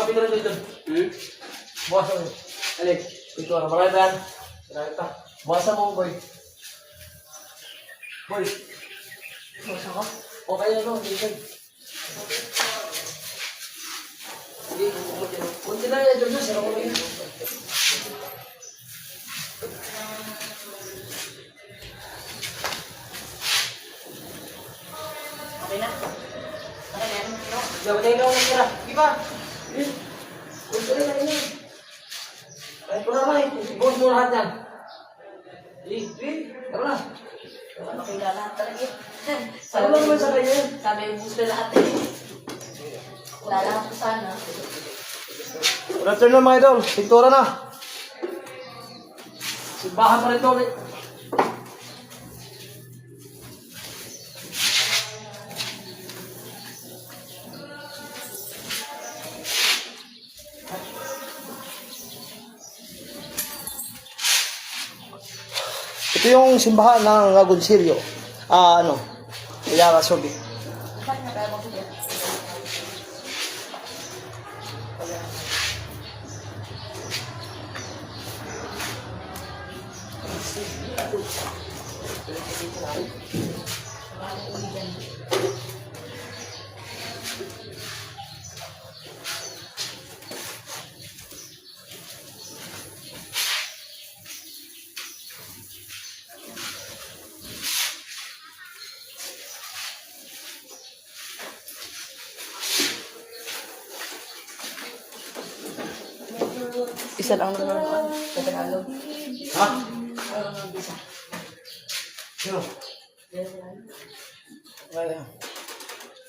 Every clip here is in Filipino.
Pintuan itu. Buasa mo. Alik, pintuan. Marami ba yan? Marami pa. Buasa mo, boy. Boy. Buasa ko? Okay na no, tingin. Hindi, kunti na yan. Diyan, sarap ko yan. Okay na? Okay na? Dapat tayo lang natira. Di ba? Kunti na yan. Kahit ko naman eh. Buhos mo lahat yan. Tama na. Okay na lahat talaga yun. Ano lang naman sa kanya yan? Sabi yung gusto lahat eh. Wala lahat ko sana. Good afternoon mga idol. Pintura na. Simbahan pa rin ito ulit. Ito yung simbahan ng Agoncillo. Ilara Sobi. Saan na kaya mo sige? Isa lang naman sa Tagalog. Ha? Isa. Sino?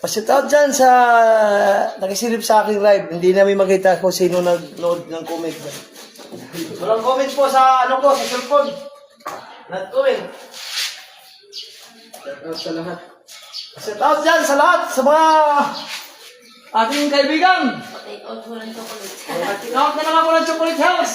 Pasit out dyan sa nakisilip sa aking live. Hindi namin makita kung sino nag-load ng comment. Walang comment po sa sa cellphone. Not comment. Shout out sa lahat. Pasit out dyan sa lahat, sa mga ating kaibigan. Take out mo ng chocolate. Take out na lang ako ng chocolate house.